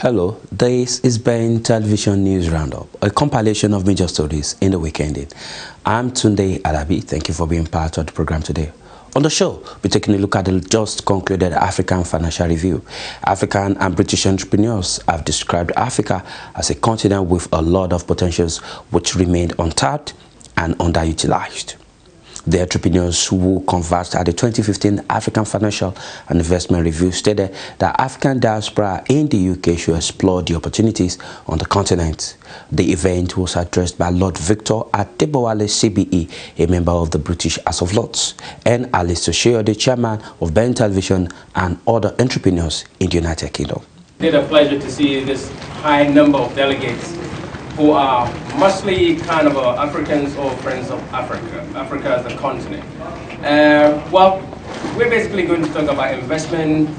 Hello, this is Ben Television News Roundup, a compilation of major stories in the week ending. I'm Tunde Alabi. Thank you for being part of the program today. On the show, we're taking a look at the just concluded African Financial Review. African and British entrepreneurs have described Africa as a continent with a lot of potentials which remained untapped and underutilized. The entrepreneurs who conversed at the 2015 African Financial and Investment Review stated that African diaspora in the UK should explore the opportunities on the continent. The event was addressed by Lord Victor Adebowale CBE, a member of the British House of Lords, and Alice Toshio, the chairman of Ben Television, and other entrepreneurs in the United Kingdom. It's a pleasure to see this high number of delegates who are mostly kind of Africans or friends of Africa, Africa as a continent. Well, we're basically going to talk about investment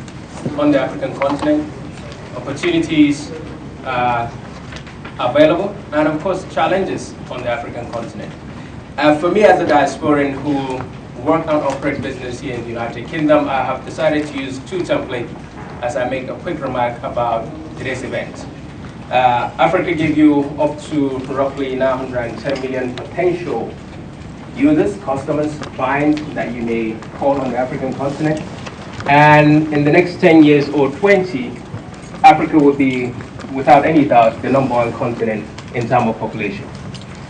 on the African continent, opportunities available, and of course challenges on the African continent. For me as a diasporan who work and operate business here in the United Kingdom, I have decided to use two templates as I make a quick remark about today's event. Africa gives you up to roughly 910 million potential users, customers, clients that you may call on the African continent. And in the next 10 years or 20, Africa will be, without any doubt, the #1 continent in terms of population.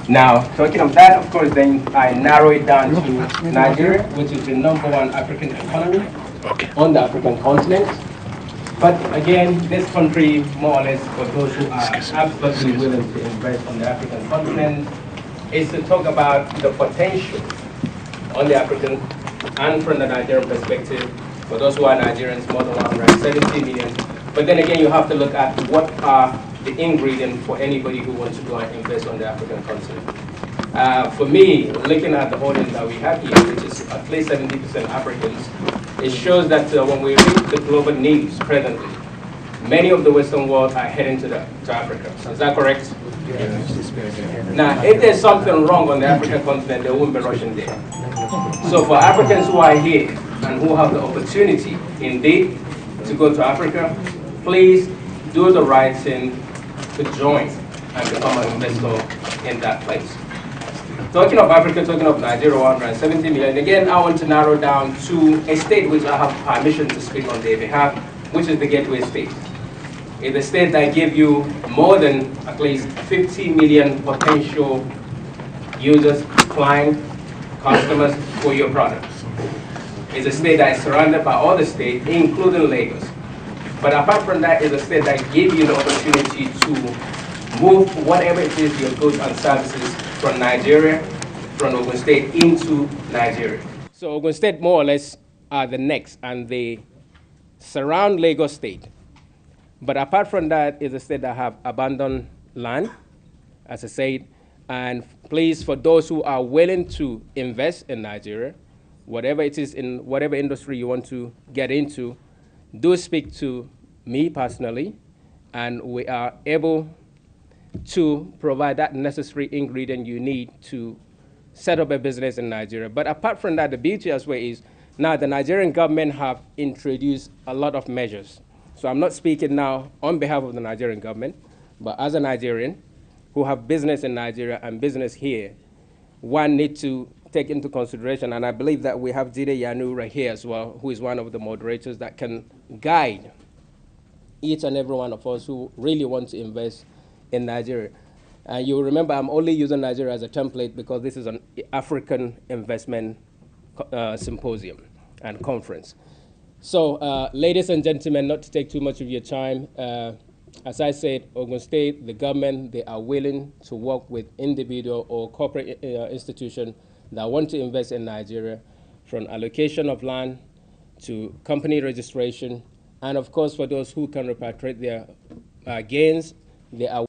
Now, talking of that, of course, then I narrow it down to Nigeria, which is the #1 African economy on the African continent. But again, this country, more or less, for those who are absolutely willing to invest on the African continent, is to talk about the potential on the African and from the Nigerian perspective. For those who are Nigerians, more than 170 million. But then again, you have to look at what are the ingredients for anybody who wants to go and invest on the African continent. For me, looking at the audience that we have here, which is at least 70% Africans, it shows that when we read the global news presently, many of the Western world are heading to Africa. Is that correct? Yes. Now, if there's something wrong on the African continent, they won't be rushing there. So for Africans who are here and who have the opportunity, indeed, to go to Africa, please do the right thing to join and become an investor in that place. Talking of Africa, talking of Nigeria, 170 million. Again, I want to narrow down to a state which I have permission to speak on their behalf, which is the Gateway State. It's a state that gives you more than at least 50 million potential users, clients, customers for your products. It's a state that is surrounded by other states, including Lagos. But apart from that, it's a state that gives you the opportunity to move whatever it is, your goods and services from Nigeria, from Ogun State into Nigeria. So Ogun State more or less are the next, and they surround Lagos State. But apart from that, is a state that have abandoned land, as I said. And please, for those who are willing to invest in Nigeria, whatever it is in whatever industry you want to get into, do speak to me personally, and we are able to provide that necessary ingredient you need to set up a business in Nigeria. But apart from that, the beauty as well is now the Nigerian government have introduced a lot of measures. So I'm not speaking now on behalf of the Nigerian government, but as a Nigerian who have business in Nigeria and business here, one need to take into consideration, and I believe that we have Jide Yanu right here as well, who is one of the moderators that can guide each and every one of us who really want to invest in Nigeria. And you remember I'm only using Nigeria as a template because this is an African investment symposium and conference. So ladies and gentlemen, not to take too much of your time, as I said, Ogun State, the government, they are willing to work with individual or corporate institutions that want to invest in Nigeria, from allocation of land to company registration, and of course for those who can repatriate their gains, they are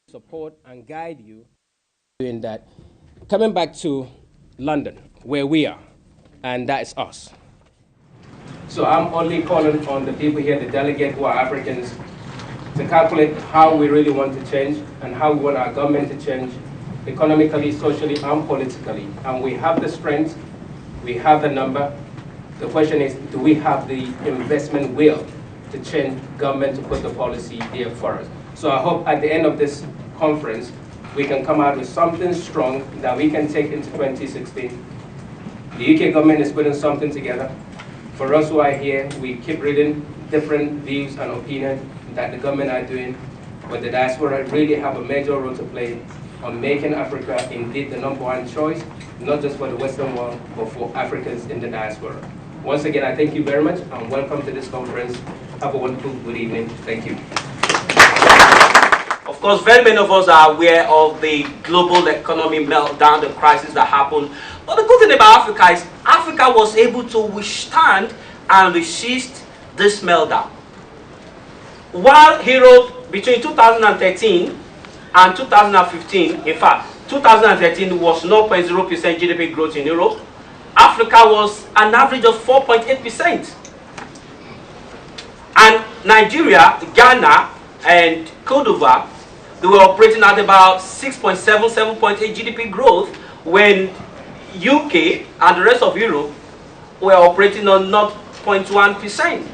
support and guide you doing that. Coming back to London, where we are, and that is us. So I'm only calling on the people here, the delegates who are Africans, to calculate how we really want to change and how we want our government to change economically, socially, and politically. And we have the strength, we have the number. The question is, do we have the investment will to change government to put the policy there for us. So I hope at the end of this conference, we can come out with something strong that we can take into 2016. The UK government is putting something together. For us who are here, we keep reading different views and opinions that the government are doing, but the diaspora really have a major role to play on making Africa indeed the #1 choice, not just for the Western world, but for Africans in the diaspora. Once again, I thank you very much and welcome to this conference. Have a wonderful good evening. Thank you. Of course, very many of us are aware of the global economy meltdown, the crisis that happened. But the good thing about Africa is Africa was able to withstand and resist this meltdown. While Europe, between 2013 and 2015, in fact, 2013 was 0.0% GDP growth in Europe, Africa was an average of 4.8%. And Nigeria, Ghana, and Cote d'Ivoire, they were operating at about 6.7, 7.8 GDP growth, when UK and the rest of Europe were operating on 0.1%.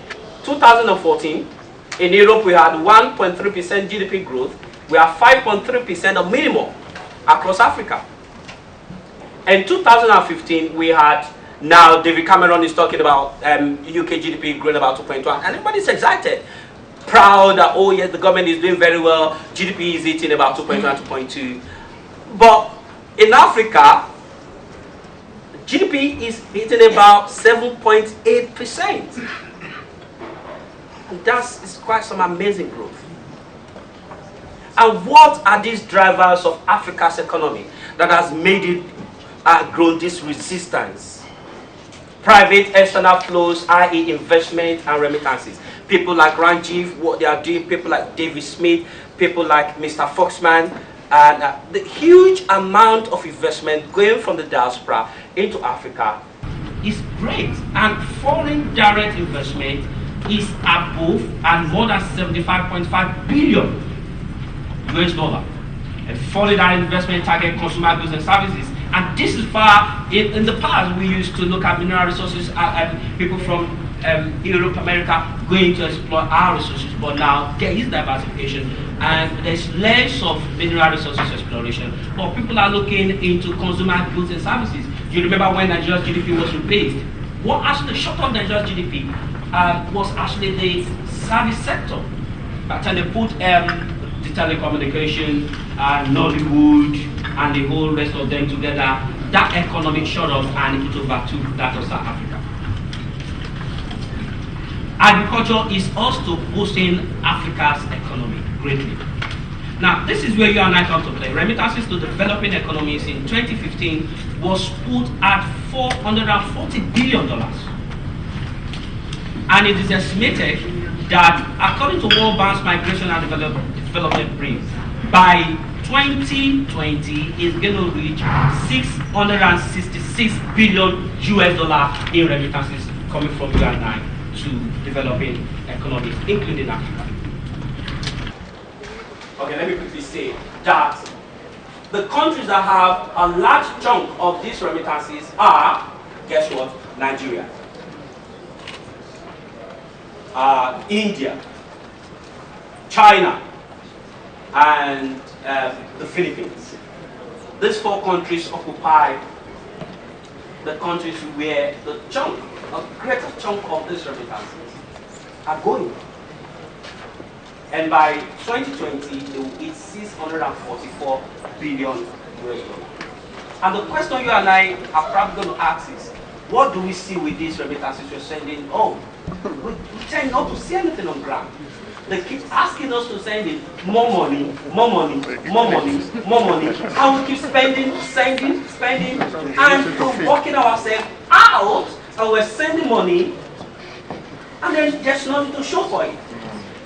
2014, in Europe we had 1.3% GDP growth. We have 5.3% of minimum across Africa. In 2015, we had, now David Cameron is talking about UK GDP growing about 2.1, and everybody's excited, proud that, oh yes, the government is doing very well, GDP is hitting about 2.1, 2.2. But in Africa, GDP is hitting about 7.8%. And that's quite some amazing growth. And what are these drivers of Africa's economy that has made it grow this resistance? Private external flows, i.e. investment and remittances. People like Ranjiv, what they are doing, people like David Smith, people like Mr. Foxman, and the huge amount of investment going from the diaspora into Africa is great. And foreign direct investment is above and more than 75.5 billion US dollar. And foreign direct investment target consumer goods and services. And this is far, in the past we used to look at mineral resources, people from Europe, America going to explore our resources, but now there is diversification and there's less of mineral resources exploration, but people are looking into consumer goods and services. Do you remember when Nigeria's GDP was rebased? What actually shot up Nigeria's GDP was actually the service sector. By the time they put the telecommunication, Nollywood, and the whole rest of them together, that economic shot up and it overtook that of South Africa. Agriculture is also boosting Africa's economy greatly. Now, this is where you and I come to play. Remittances to developing economies in 2015 was put at $440 billion. And it is estimated that, according to World Bank's Migration and Development Brief, by 2020 is going to reach $666 billion US in remittances coming from you and I to developing economies, including Africa. Okay, let me quickly say that the countries that have a large chunk of these remittances are, guess what? Nigeria, India, China, and the Philippines. These four countries occupy the countries where the chunk, a greater chunk of these remittances are going. And by 2020, they will hit $644 billion US. And the question you and I are probably going to ask is, what do we see with these remittances we're sending home? We tend not to see anything on ground. They keep asking us to send in more money, more money, more money, more money. And we keep spending, spending, and we're working ourselves out, and we're sending money, and then there's nothing to show for it.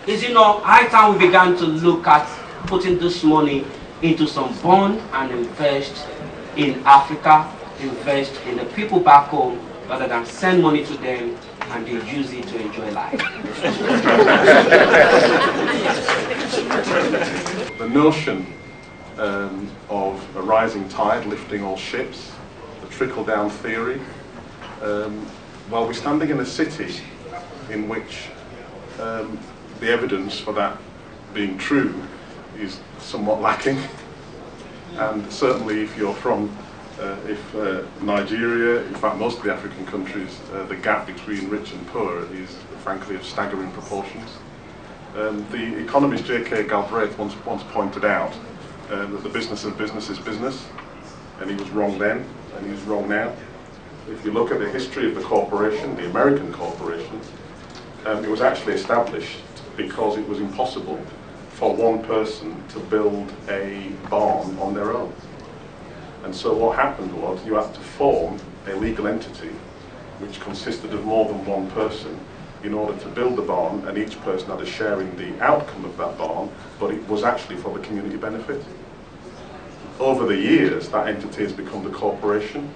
Is it not high time we began to look at putting this money into some bond and invest in Africa, invest in the people back home, rather than send money to them and they use it to enjoy life? The notion of a rising tide lifting all ships, the trickle-down theory, well, we're standing in a city in which the evidence for that being true is somewhat lacking. And certainly if you're from Nigeria, in fact most of the African countries, the gap between rich and poor is frankly of staggering proportions. The economist J.K. Galbraith once pointed out that the business of business is business, and he was wrong then, and he's wrong now. If you look at the history of the corporation, the American corporation, it was actually established because it was impossible for one person to build a barn on their own. And so what happened was you had to form a legal entity which consisted of more than one person in order to build the barn, and each person had a share in the outcome of that barn, but it was actually for the community benefit. Over the years, that entity has become the corporation,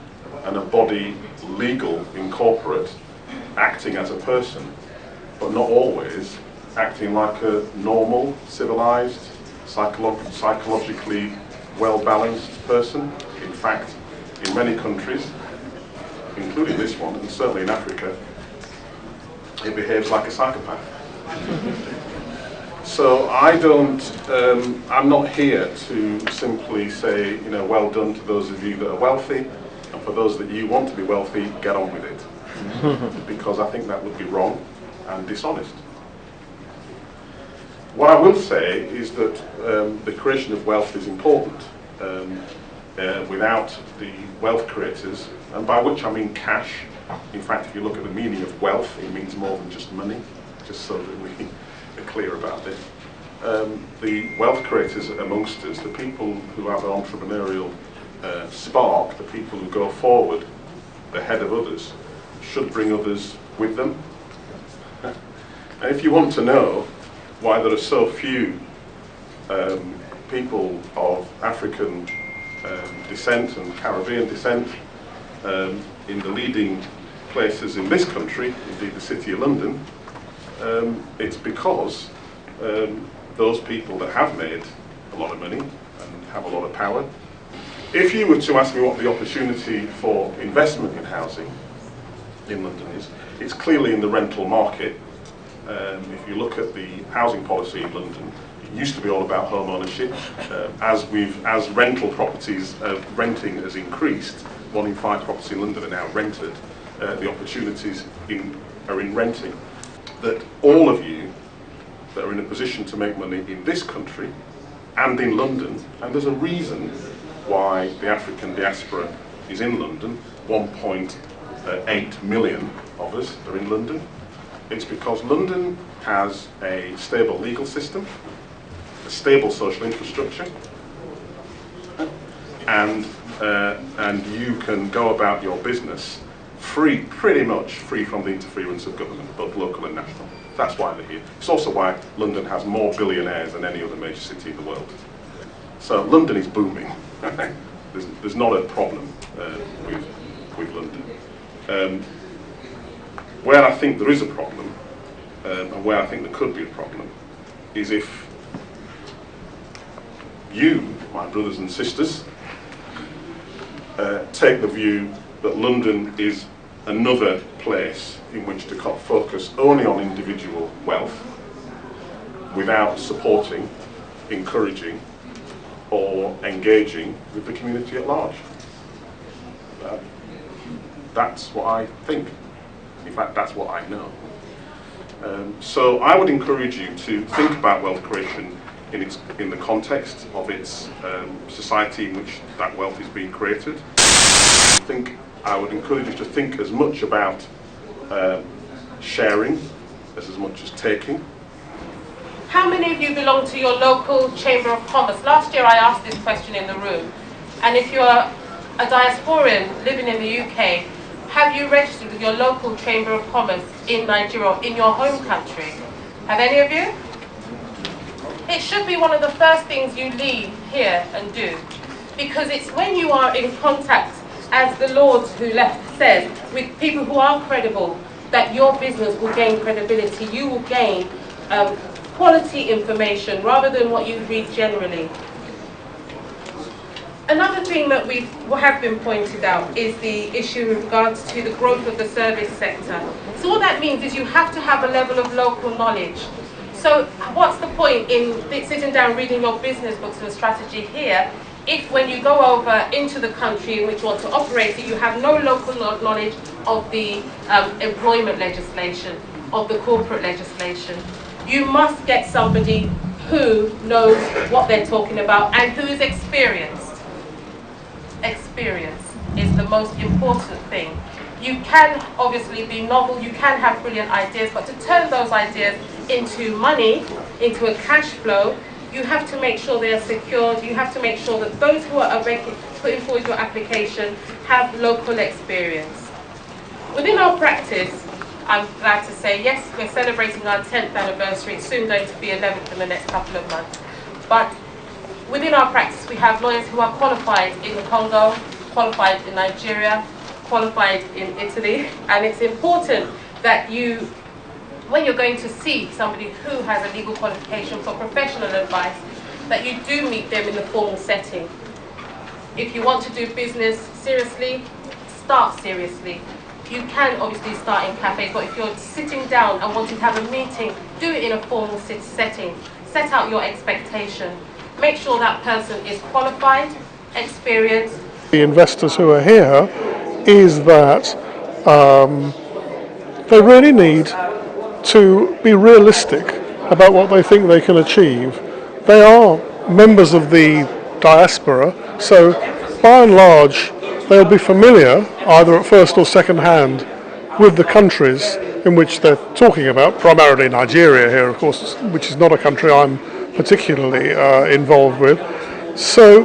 and a body legal in corporate acting as a person, but not always acting like a normal, civilized, psychologically well-balanced person. In fact, in many countries, including this one, and certainly in Africa, it behaves like a psychopath. So I'm not here to simply say, well done to those of you that are wealthy, and for those that you want to be wealthy, get on with it. Because I think that would be wrong and dishonest. What I will say is that the creation of wealth is important. Without the wealth creators, and by which I mean cash. In fact, if you look at the meaning of wealth, it means more than just money, just so that we are clear about it. The wealth creators amongst us, the people who have an entrepreneurial spark, the people who go forward ahead of others, should bring others with them. And if you want to know why there are so few people of African descent and Caribbean descent in the leading places in this country, indeed the City of London, it's because those people that have made a lot of money and have a lot of power. If you were to ask me what the opportunity for investment in housing in London is, it's clearly in the rental market. If you look at the housing policy in London, it used to be all about home ownership. As rental properties, renting has increased, 1 in 5 properties in London are now rented. The opportunities are in renting. That all of you that are in a position to make money in this country and in London, and there's a reason why the African diaspora is in London, 1.8 million of us are in London. It's because London has a stable legal system, a stable social infrastructure, and you can go about your business pretty much free from the interference of government, both local and national. That's why they're here. It's also why London has more billionaires than any other major city in the world. So London is booming. There's not a problem with London. Where I think there is a problem, and where I think there could be a problem, is if you, my brothers and sisters, take the view that London is another place in which to focus only on individual wealth without supporting, encouraging, or engaging with the community at large. That's what I think. In fact, that's what I know. So I would encourage you to think about wealth creation in the context of its society in which that wealth is being created. I would encourage you to think as much about sharing as much as taking. How many of you belong to your local Chamber of Commerce? Last year I asked this question in the room, and if you're a diasporan living in the UK, have you registered with your local Chamber of Commerce in Nigeria, or in your home country? Have any of you? It should be one of the first things you leave here and do, because it's when you are in contact, as the Lord who left says, with people who are credible, that your business will gain credibility. You will gain quality information rather than what you read generally. Another thing that have been pointed out is the issue with regards to the growth of the service sector. So what that means is you have to have a level of local knowledge. So what's the point in sitting down reading your business books and strategy here if when you go over into the country in which you want to operate it, you have no local knowledge of the employment legislation, of the corporate legislation? You must get somebody who knows what they're talking about and who is experienced. Experience is the most important thing. You can obviously be novel, you can have brilliant ideas, but to turn those ideas into money, into a cash flow, you have to make sure they are secured. You have to make sure that those who are putting forward your application have local experience. Within our practice, I'm glad to say, yes, we're celebrating our 10th anniversary. It's soon going to be 11th in the next couple of months. But within our practice, we have lawyers who are qualified in the Congo, qualified in Nigeria, qualified in Italy. And it's important that you, when you're going to see somebody who has a legal qualification for professional advice, that you do meet them in the formal setting. If you want to do business seriously, start seriously. You can obviously start in cafes, but if you're sitting down and wanting to have a meeting, do it in a formal setting. Set out your expectation. Make sure that person is qualified, experienced. The investors who are here is that they really need to be realistic about what they think they can achieve. They are members of the diaspora, so by and large they'll be familiar, either at first or second hand, with the countries in which they're talking about, primarily Nigeria here, of course, which is not a country I'm particularly involved with. So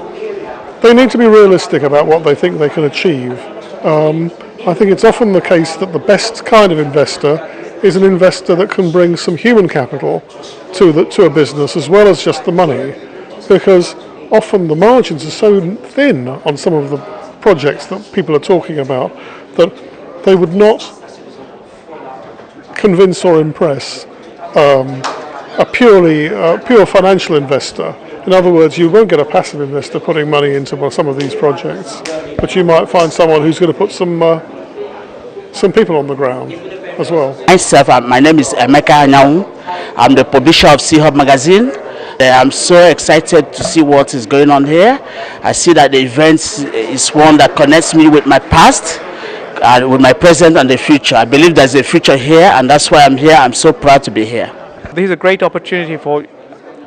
they need to be realistic about what they think they can achieve. I think it's often the case that the best kind of investor is an investor that can bring some human capital to a business as well as just the money, because often the margins are so thin on some of the projects that people are talking about that they would not convince or impress a pure financial investor. In other words, you won't get a passive investor putting money into some of these projects, but you might find someone who's going to put some people on the ground as well. Myself, my name is Emeka Anyau. I'm the publisher of C-Hub magazine. I'm so excited to see what is going on here. I see that the event is one that connects me with my past, with my present and the future. I believe there's a future here, and that's why I'm here. I'm so proud to be here. This is a great opportunity for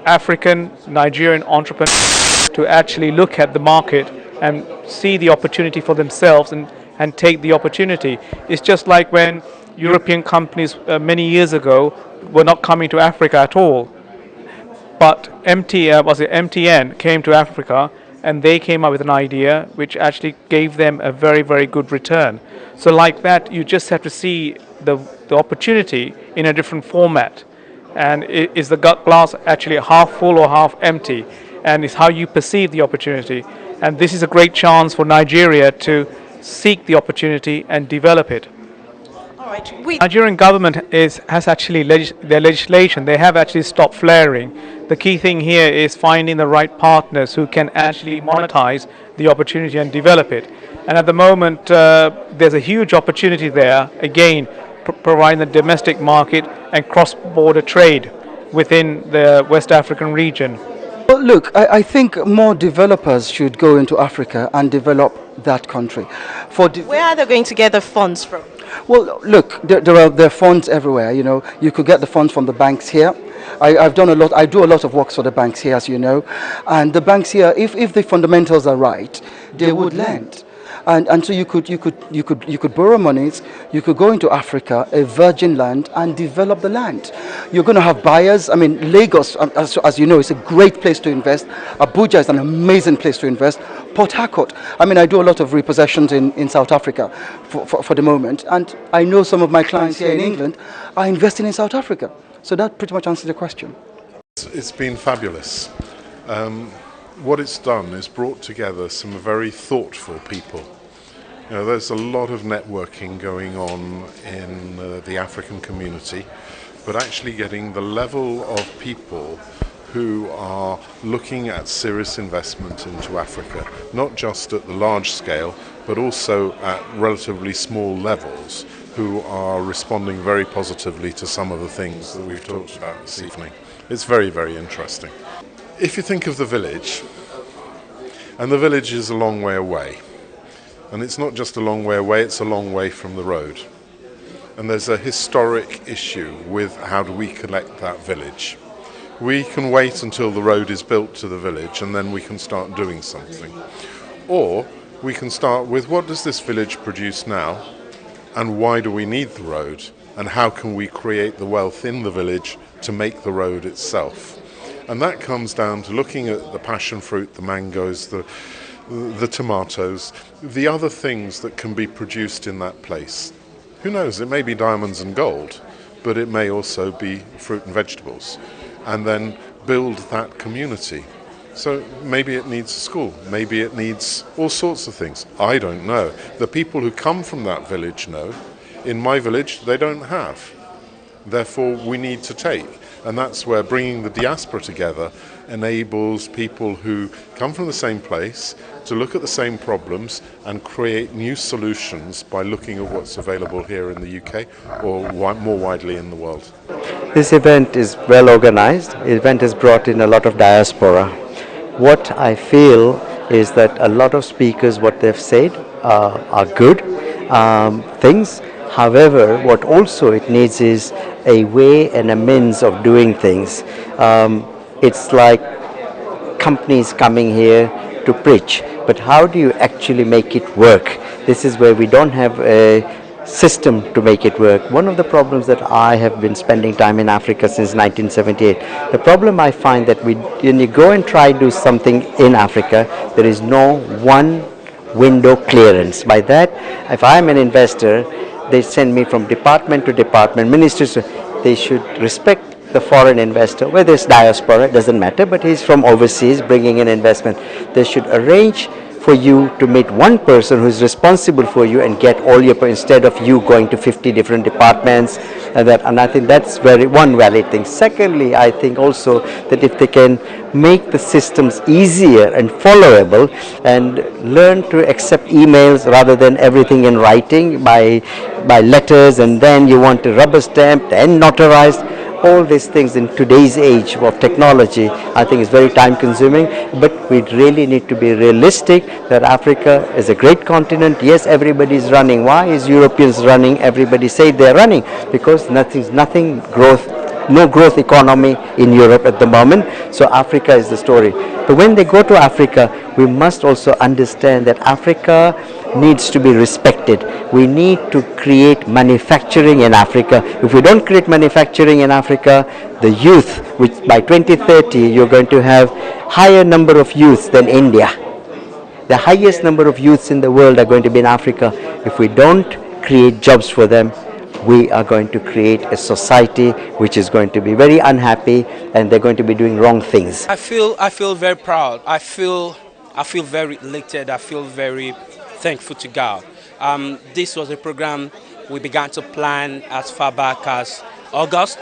African, Nigerian entrepreneurs to actually look at the market and see the opportunity for themselves and take the opportunity. It's just like when European companies many years ago were not coming to Africa at all. But MTN came to Africa and they came up with an idea which actually gave them a very, very good return. So like that, you just have to see the opportunity in a different format. And is the glass actually half full or half empty? And it's how you perceive the opportunity. And this is a great chance for Nigeria to seek the opportunity and develop it. The Nigerian government has actually their legislation. They have actually stopped flaring. The key thing here is finding the right partners who can actually monetize the opportunity and develop it. And at the moment, there's a huge opportunity there, again, providing the domestic market and cross-border trade within the West African region. Well, look, I think more developers should go into Africa and develop that country. Where are they going to get the funds from? Well, look, there are funds everywhere. You know, you could get the funds from the banks here. I do a lot of work for the banks here, as you know, and the banks here, if the fundamentals are right, they would lend. And so you could borrow monies, you could go into Africa, a virgin land, and develop the land. You're going to have buyers. I mean, Lagos, as you know, is a great place to invest. Abuja is an amazing place to invest. Port Harcourt. I mean, I do a lot of repossessions in South Africa for the moment, and I know some of my clients here in England are investing in South Africa. So that pretty much answers the question. It's been fabulous. What it's done is brought together some very thoughtful people. You know, there's a lot of networking going on in the African community, but actually getting the level of people who are looking at serious investment into Africa, not just at the large scale, but also at relatively small levels, who are responding very positively to some of the things that we've talked about this evening. It's very, very interesting. If you think of the village, and the village is a long way away, and it's not just a long way away, it's a long way from the road. And there's a historic issue with how do we connect that village. We can wait until the road is built to the village and then we can start doing something. Or we can start with what does this village produce now and why do we need the road and how can we create the wealth in the village to make the road itself. And that comes down to looking at the passion fruit, the mangoes, the tomatoes, the other things that can be produced in that place. Who knows, it may be diamonds and gold, but it may also be fruit and vegetables. And then build that community. So maybe it needs a school, maybe it needs all sorts of things. I don't know. The people who come from that village know. In my village, they don't have. Therefore, we need to take. And that's where bringing the diaspora together enables people who come from the same place to look at the same problems and create new solutions by looking at what's available here in the UK or more widely in the world. This event is well organized. The event has brought in a lot of diaspora. What I feel is that a lot of speakers, what they've said are good things. However, what also it needs is a way and a means of doing things. It's like companies coming here to preach, but how do you actually make it work? This is where we don't have a system to make it work. One of the problems that I have been spending time in Africa since 1978, the problem I find that when you go and try to do something in Africa, there is no one window clearance. By that, if I am an investor, they send me from department to department, ministers, they should respect the foreign investor, whether it's diaspora, it doesn't matter, but he's from overseas bringing in investment. They should arrange for you to meet one person who is responsible for you and get all your, instead of you going to 50 different departments and I think that's one valid thing. Secondly, I think also that if they can make the systems easier and followable and learn to accept emails rather than everything in writing by letters and then you want to rubber stamped and notarized. All these things in today's age of technology, I think is very time consuming, but we really need to be realistic that Africa is a great continent. Yes, everybody is running. Why is Europeans running? Everybody say they're running because no growth economy in Europe at the moment. So Africa is the story. But when they go to Africa, we must also understand that Africa needs to be respected. We need to create manufacturing in Africa. If we don't create manufacturing in Africa, the youth, which by 2030 you're going to have higher number of youths than India. The highest number of youths in the world are going to be in Africa. If we don't create jobs for them, we are going to create a society which is going to be very unhappy and they're going to be doing wrong things. I feel very proud. I feel very elated. I feel very thankful to God. This was a program we began to plan as far back as August.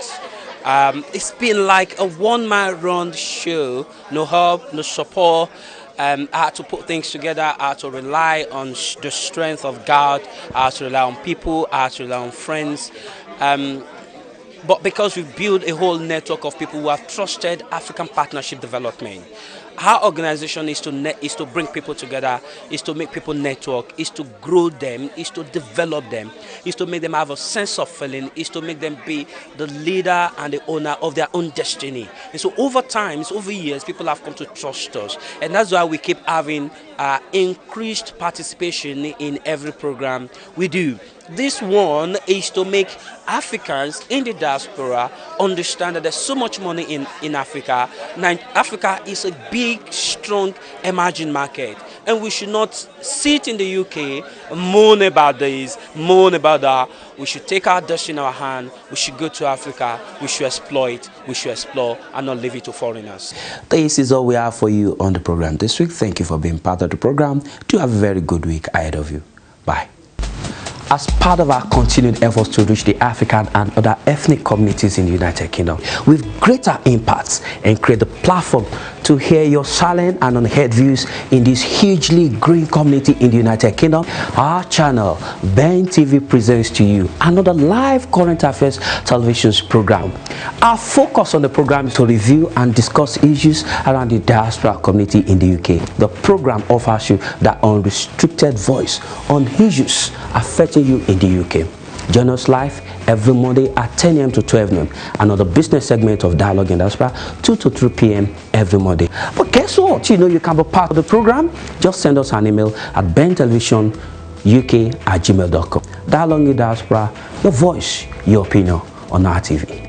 It's been like a one-man run show, no help, no support. I had to put things together, I had to rely on the strength of God, I had to rely on people, I had to rely on friends. But because we've built a whole network of people who have trusted African Partnership Development, our organization is to bring people together, is to make people network, is to grow them, is to develop them, is to make them have a sense of feeling, is to make them be the leader and the owner of their own destiny. And so over time, over years, people have come to trust us. And that's why we keep having increased participation in every program we do. This one is to make Africans in the diaspora understand that there's so much money in Africa. Africa is a big, strong, emerging market. And we should not sit in the UK, moan about this, moan about that. We should take our destiny in our hand. We should go to Africa. We should exploit, we should explore, and not leave it to foreigners. This is all we have for you on the program this week. Thank you for being part of the program. Do have a very good week ahead of you. Bye. as part of our continued efforts to reach the African and other ethnic communities in the United Kingdom with greater impacts and create the platform to hear your silent and unheard views in this hugely growing community in the United Kingdom, our channel, Ben TV, presents to you another live current affairs television program. Our focus on the program is to review and discuss issues around the diaspora community in the UK. The program offers you that unrestricted voice on issues affecting you in the UK. Join us live every Monday at 10 a.m. to 12 noon. Another business segment of Dialogue in Diaspora, 2 to 3 p.m. every Monday. But guess what? You know you can be part of the program. Just send us an email at bentelevisionuk@gmail.com. Dialogue in Diaspora, your voice, your opinion on our TV.